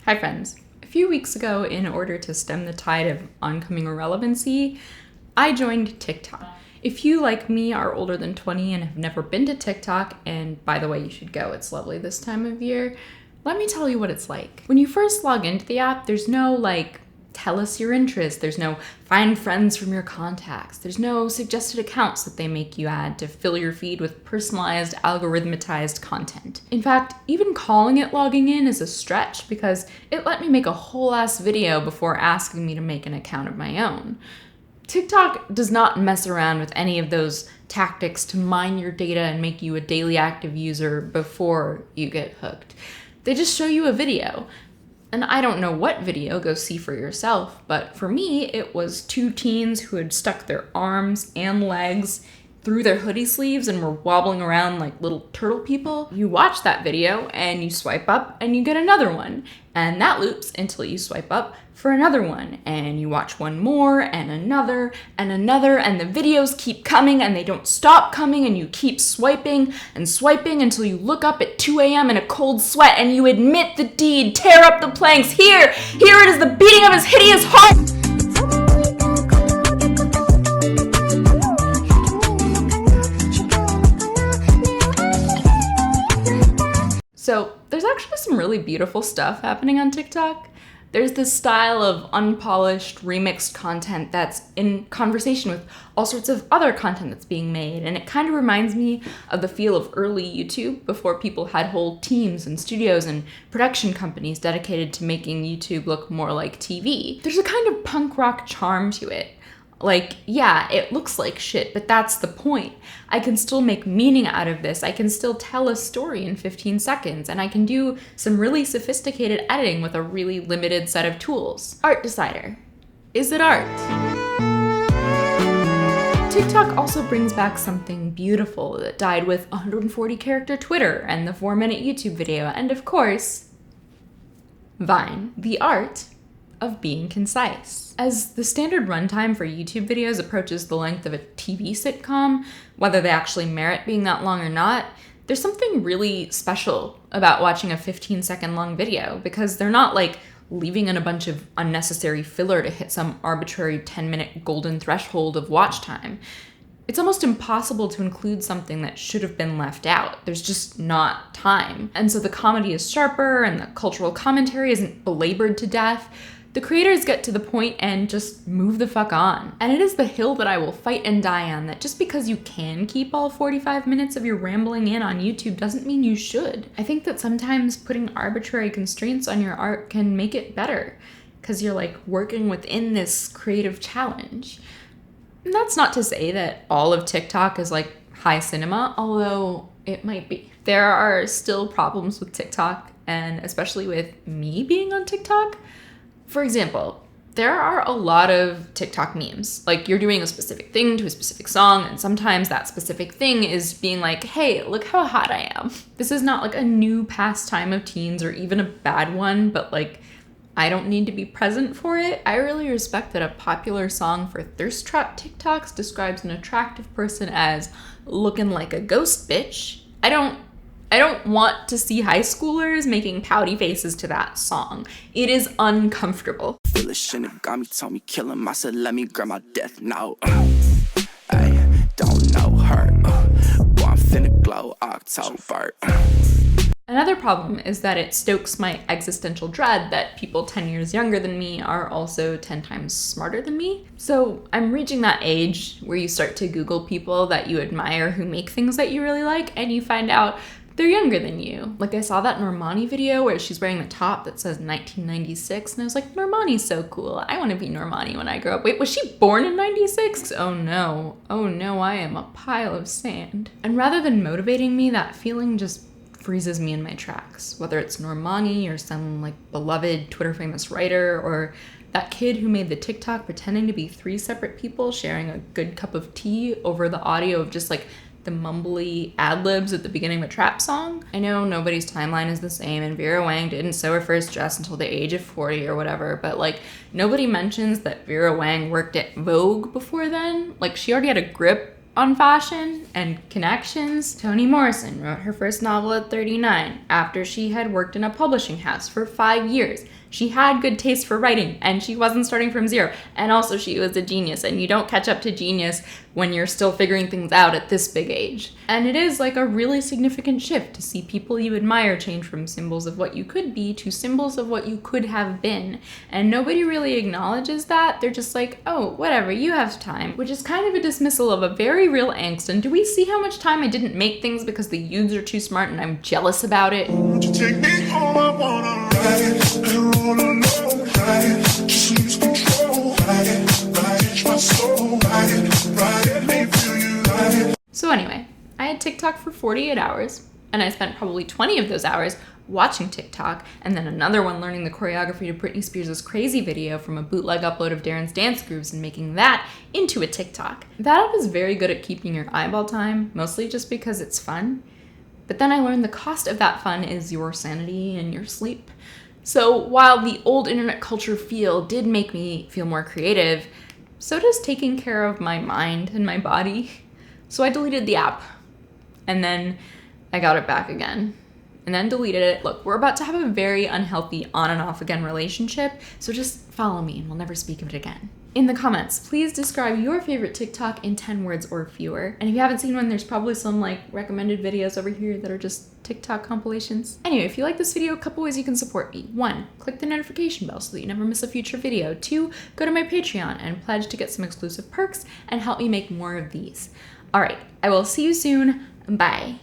Hi friends. A few weeks ago, in order to stem the tide of oncoming irrelevancy, I joined TikTok. If you, like me, are older than 20 and have never been to TikTok, and by the way, you should go, it's lovely this time of year, let me tell you what it's like. When you first log into the app, there's no tell us your interests. There's no find friends from your contacts. There's no suggested accounts that they make you add to fill your feed with personalized, algorithmatized content. In fact, even calling it logging in is a stretch because it let me make a whole ass video before asking me to make an account of my own. TikTok does not mess around with any of those tactics to mine your data and make you a daily active user before you get hooked. They just show you a video. And I don't know what video, go see for yourself, but for me, it was two teens who had stuck their arms and legs through their hoodie sleeves and were wobbling around like little turtle people. You watch that video and you swipe up and you get another one. And that loops until you swipe up for another one. And you watch one more and another and another, and the videos keep coming and they don't stop coming, and you keep swiping and swiping until you look up at 2 a.m. in a cold sweat and you admit the deed, tear up the planks. Here it is, the beating of his hideous heart. So there's actually some really beautiful stuff happening on TikTok. There's this style of unpolished, remixed content that's in conversation with all sorts of other content that's being made, and it kind of reminds me of the feel of early YouTube before people had whole teams and studios and production companies dedicated to making YouTube look more like TV. There's a kind of punk rock charm to it. Yeah, it looks like shit, but that's the point. I can still make meaning out of this. I can still tell a story in 15 seconds, and I can do some really sophisticated editing with a really limited set of tools. Art Decider. Is it art? TikTok also brings back something beautiful that died with 140 character Twitter and the 4-minute YouTube video, and of course, Vine. The art of being concise. As the standard runtime for YouTube videos approaches the length of a TV sitcom, whether they actually merit being that long or not, there's something really special about watching a 15-second long video, because they're not leaving in a bunch of unnecessary filler to hit some arbitrary 10-minute golden threshold of watch time. It's almost impossible to include something that should have been left out. There's just not time. And so the comedy is sharper and the cultural commentary isn't belabored to death. The creators get to the point and just move the fuck on. And it is the hill that I will fight and die on, that just because you can keep all 45 minutes of your rambling in on YouTube doesn't mean you should. I think that sometimes putting arbitrary constraints on your art can make it better, because you're working within this creative challenge. And that's not to say that all of TikTok is high cinema, although it might be. There are still problems with TikTok, and especially with me being on TikTok. For example, there are a lot of TikTok memes. You're doing a specific thing to a specific song, and sometimes that specific thing is being hey, look how hot I am. This is not a new pastime of teens or even a bad one, but I don't need to be present for it. I really respect that a popular song for thirst trap TikToks describes an attractive person as looking like a ghost bitch. I don't want to see high schoolers making pouty faces to that song. It is uncomfortable. Feel shouldn't got me, told me kill him. I said let me grab my death note. I don't know her. Well, I'm finna glow October. Another problem is that it stokes my existential dread that people 10 years younger than me are also 10 times smarter than me. So I'm reaching that age where you start to Google people that you admire who make things that you really like, and you find out they're younger than you. I saw that Normani video where she's wearing the top that says 1996, and I was like, Normani's so cool. I want to be Normani when I grow up. Wait, was she born in 96? Oh no, I am a pile of sand. And rather than motivating me, that feeling just freezes me in my tracks. Whether it's Normani or some beloved Twitter famous writer, or that kid who made the TikTok pretending to be 3 separate people sharing a good cup of tea over the audio of just the mumbly ad-libs at the beginning of a trap song. I know nobody's timeline is the same, and Vera Wang didn't sew her first dress until the age of 40 or whatever, but nobody mentions that Vera Wang worked at Vogue before then. She already had a grip on fashion and connections. Toni Morrison wrote her first novel at 39 after she had worked in a publishing house for 5 years. She had good taste for writing, and she wasn't starting from zero. And also, she was a genius, and you don't catch up to genius when you're still figuring things out at this big age. And it is like a really significant shift to see people you admire change from symbols of what you could be to symbols of what you could have been. And nobody really acknowledges that. They're just like, oh, whatever, you have time, which is kind of a dismissal of a very real angst. And do we see how much time I didn't make things because the youths are too smart and I'm jealous about it? Won't you take me home? I wanna ride and roll alone, ride, just lose control, ride, my soul, ride, let me feel you, ride. So anyway, I had TikTok for 48 hours, and I spent probably 20 of those hours watching TikTok, and then another one learning the choreography to Britney Spears' Crazy video from a bootleg upload of Darren's dance grooves and making that into a TikTok. That app is very good at keeping your eyeball time, mostly just because it's fun. But then I learned the cost of that fun is your sanity and your sleep. So while the old internet culture feel did make me feel more creative, so does taking care of my mind and my body. So I deleted the app, and then I got it back again, and then deleted it. Look, we're about to have a very unhealthy on and off again relationship, so just follow me and we'll never speak of it again. In the comments, please describe your favorite TikTok in 10 words or fewer. And if you haven't seen one, there's probably some like recommended videos over here that are just TikTok compilations. Anyway, if you like this video, a couple ways you can support me. 1, click the notification bell so that you never miss a future video. 2, go to my Patreon and pledge to get some exclusive perks and help me make more of these. All right, I will see you soon. Bye.